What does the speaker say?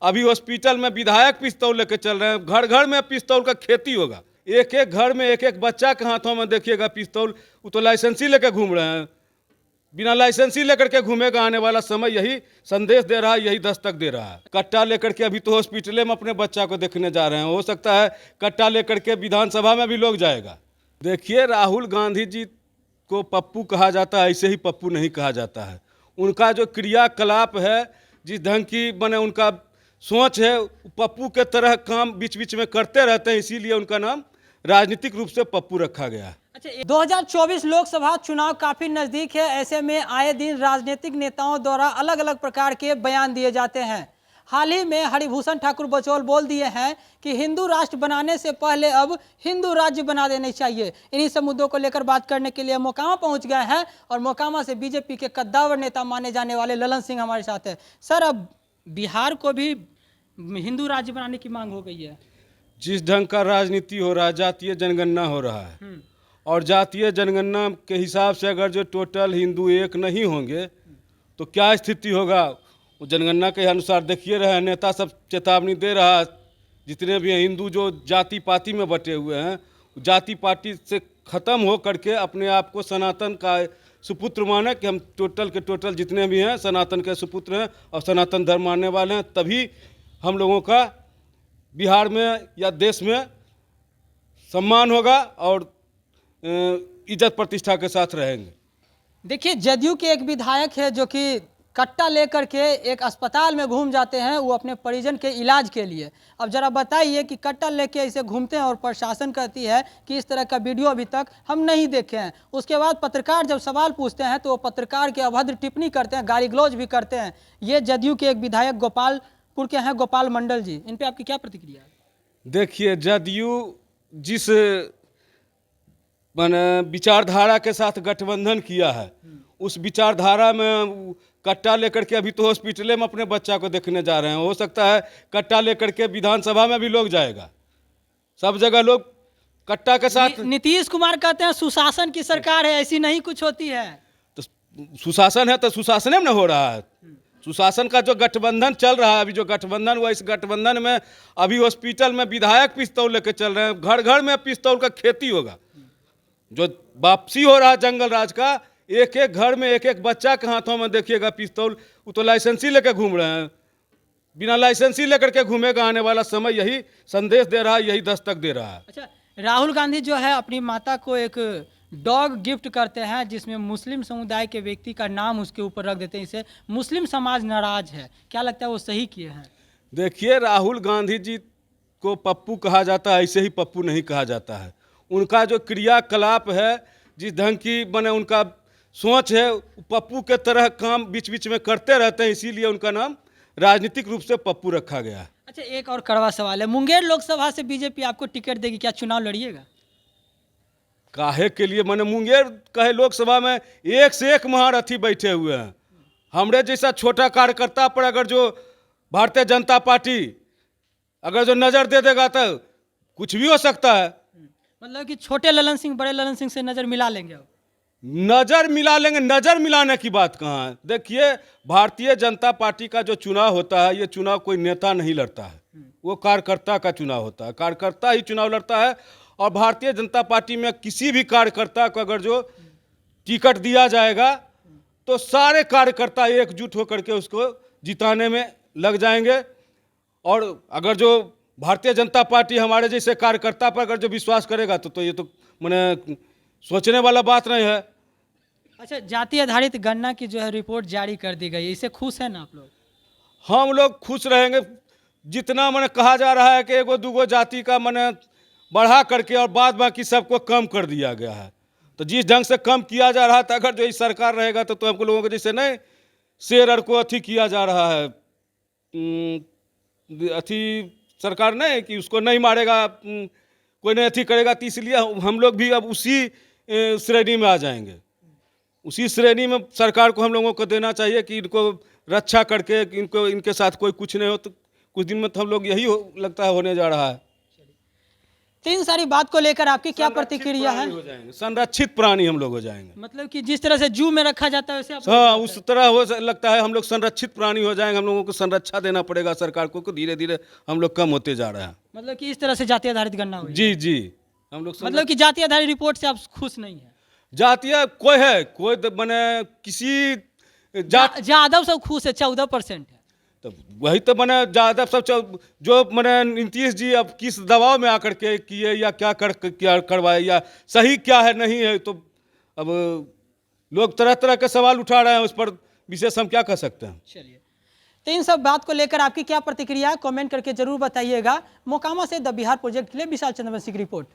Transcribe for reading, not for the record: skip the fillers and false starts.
अभी हॉस्पिटल में विधायक पिस्तौल लेके चल रहे हैं, घर घर में पिस्तौल का खेती होगा। एक एक घर में एक एक बच्चा के हाथों में देखिएगा पिस्तौल। वो तो लाइसेंसी लेकर घूम रहे हैं, बिना लाइसेंसी लेकर के घूमेगा। आने वाला समय यही संदेश दे रहा है, यही दस्तक दे रहा है। कट्टा लेकर के अभी तो हॉस्पिटल में अपने बच्चा को देखने जा रहे हैं, हो सकता है कट्टा लेकर के विधानसभा में भी लोग जाएगा। देखिए, राहुल गांधी जी को पप्पू कहा जाता है, ऐसे ही पप्पू नहीं कहा जाता है। उनका जो क्रियाकलाप है, जिस ढंग की बने उनका सोच है, पप्पू के तरह काम बीच बीच में करते रहते हैं, इसीलिए उनका नाम राजनीतिक रूप से पप्पू रखा गया। अच्छा, 2024 लोकसभा चुनाव काफी नजदीक है। ऐसे में आए दिन राजनीतिक नेताओं द्वारा अलग अलग प्रकार के बयान दिए जाते हैं। हाल ही में हरिभूषण ठाकुर बचौल बोल दिए हैं कि हिंदू राष्ट्र बनाने से पहले अब हिंदू राज्य बना देने चाहिए। इन्हीं सब मुद्दों को लेकर बात करने के लिए मोकामा पहुंच गए हैं और मोकामा से बीजेपी के कद्दावर नेता माने जाने वाले ललन सिंह हमारे साथ है। सर, अब बिहार को भी हिंदू राज्य बनाने की मांग हो गई है। जिस ढंग का राजनीति हो रहा है, जातीय जनगणना हो रहा है, और जातीय जनगणना के हिसाब से अगर जो टोटल हिंदू एक नहीं होंगे तो क्या स्थिति होगा। वो जनगणना के अनुसार देखिए रहे नेता सब चेतावनी दे रहा है। जितने भी हैं हिंदू जो जाति पाति में बटे हुए हैं, जाति पाति से ख़त्म हो करके अपने आप को सनातन का सुपुत्र माने कि हम टोटल के टोटल जितने भी हैं सनातन के सुपुत्र हैं और सनातन धर्म मानने वाले हैं, तभी हम लोगों का बिहार में या देश में सम्मान होगा और इज्जत प्रतिष्ठा के साथ रहेंगे। देखिए, जदयू के एक विधायक है जो कि कट्टा लेकर के एक अस्पताल में घूम जाते हैं, वो अपने परिजन के इलाज के लिए। अब जरा बताइए कि कट्टा लेके ऐसे घूमते हैं और प्रशासन कहती है कि इस तरह का वीडियो अभी तक हम नहीं देखे हैं। उसके बाद पत्रकार जब सवाल पूछते हैं तो वो पत्रकार के अभद्र टिप्पणी करते हैं, गाली गलौज भी करते हैं। ये जदयू के एक विधायक गोपालपुर के हैं, गोपाल मंडल जी, इन पर आपकी क्या प्रतिक्रिया है? देखिए, जदयू जिस विचारधारा के साथ गठबंधन किया है, उस विचारधारा में कट्टा लेकर के अभी तो हॉस्पिटल में अपने बच्चा को देखने जा रहे हैं, हो सकता है कट्टा लेकर के विधानसभा में भी लोग जाएगा। सब जगह लोग कट्टा के साथ। नीतीश कुमार कहते हैं सुशासन की सरकार है, ऐसी नहीं कुछ होती है। तो सुशासन है तो सुशासन में हो रहा है। सुशासन का जो गठबंधन चल रहा है, अभी जो गठबंधन हुआ, इस गठबंधन में अभी हॉस्पिटल में विधायक पिस्तौल लेके चल रहे हैं, घर घर में पिस्तौल का खेती होगा। जो वापसी हो रहा है जंगल राज का, एक एक घर में एक एक बच्चा के हाथों में देखिएगा पिस्तौल। वो तो लाइसेंसी लेकर घूम रहे हैं, बिना लाइसेंसी लेकर के घूमेगा। आने वाला समय यही संदेश दे रहा है, यही दस्तक दे रहा है। अच्छा, राहुल गांधी जो है अपनी माता को एक डॉग गिफ्ट करते हैं जिसमें मुस्लिम समुदाय के व्यक्ति का नाम उसके ऊपर रख देते हैं। इससे मुस्लिम समाज नाराज है, क्या लगता है वो सही किए हैं? देखिए, राहुल गांधी जी को पप्पू कहा जाता है, ऐसे ही पप्पू नहीं कहा जाता है। उनका जो क्रियाकलाप है, जिस ढंग की बने उनका सोच है, पप्पू के तरह काम बीच बीच में करते रहते हैं, इसीलिए उनका नाम राजनीतिक रूप से पप्पू रखा गया है। अच्छा, एक और कड़वा सवाल है, मुंगेर लोकसभा से बीजेपी आपको टिकट देगी, क्या चुनाव लड़िएगा? काहे के लिए? मैंने मुंगेर कहे लोकसभा में एक से एक महारथी बैठे हुए हैं। हमरे जैसा छोटा कार्यकर्ता पर अगर जो भारतीय जनता पार्टी अगर जो नज़र दे देगा तो कुछ भी हो सकता है। मतलब कि छोटे ललन सिंह बड़े ललन सिंह से नजर मिला लेंगे? अब नजर मिला लेंगे? नजर मिलाने की बात कहाँ है। देखिए, भारतीय जनता पार्टी का जो चुनाव होता है, ये चुनाव कोई नेता नहीं लड़ता है, वो कार्यकर्ता का चुनाव होता है। कार्यकर्ता ही चुनाव लड़ता है। और भारतीय जनता पार्टी में किसी भी कार्यकर्ता को अगर जो टिकट दिया जाएगा तो सारे कार्यकर्ता एकजुट होकर के उसको जिताने में लग जाएंगे। और अगर जो भारतीय जनता पार्टी हमारे जैसे कार्यकर्ता पर अगर जो विश्वास करेगा तो ये तो मैंने सोचने वाला बात नहीं है। अच्छा, जाति आधारित गणना की जो है रिपोर्ट जारी कर दी गई, इससे खुश है ना आप लोग? हम लोग खुश रहेंगे। जितना मैंने कहा जा रहा है कि एगो दूगो जाति का मैंने बढ़ा करके और बाद बाकी सबको कम कर दिया गया है, तो जिस ढंग से कम किया जा रहा था, अगर जो इस सरकार रहेगा तो हम लोगों को जैसे नहीं शेर और को अथी किया जा रहा है, अथी सरकार नहीं कि उसको नहीं मारेगा कोई नहीं अथी करेगा, तो इसलिए हम लोग भी अब उसी श्रेणी में आ जाएंगे। उसी श्रेणी में सरकार को हम लोगों को देना चाहिए कि इनको रक्षा करके इनके साथ कोई कुछ नहीं हो। तो कुछ दिन में तो हम लोग यही लगता है होने जा रहा है। तो इन सारी बात को लेकर आपकी क्या संरक्षित प्रतिक्रिया है? प्राणी हो जाएंगे, संरक्षित प्राणी हम लोग हो जाएंगे। मतलब कि जिस तरह से जू में रखा जाता है वैसे आप हाँ, उस तरह हो लगता है हम लोग संरक्षित प्राणी हो जाएंगे। हम लोगों को संरक्षा देना पड़ेगा सरकार को धीरे धीरे हम लोग कम होते जा रहे हैं। मतलब कि इस तरह से जाति आधारित गणना हुई। जी जी, हम लोग मतलब कि जाति आधारित रिपोर्ट से आप खुश नहीं है? जातीय कोई है, कोई मैंने किसी जात यादव सब खुश है, 14% है। तो वही तो मैंने ज़्यादा सब जो मैंने नीतीश जी अब किस दबाव में आकर के किए या क्या करवाए या सही क्या है नहीं है, तो अब लोग तरह तरह के सवाल उठा रहे हैं, उस पर विशेष हम क्या कर सकते हैं। चलिए, तो इन सब बात को लेकर आपकी क्या प्रतिक्रिया है कमेंट करके जरूर बताइएगा। मोकामा से द बिहार प्रोजेक्ट के लिए विशाल चंद्रवंशी की रिपोर्ट।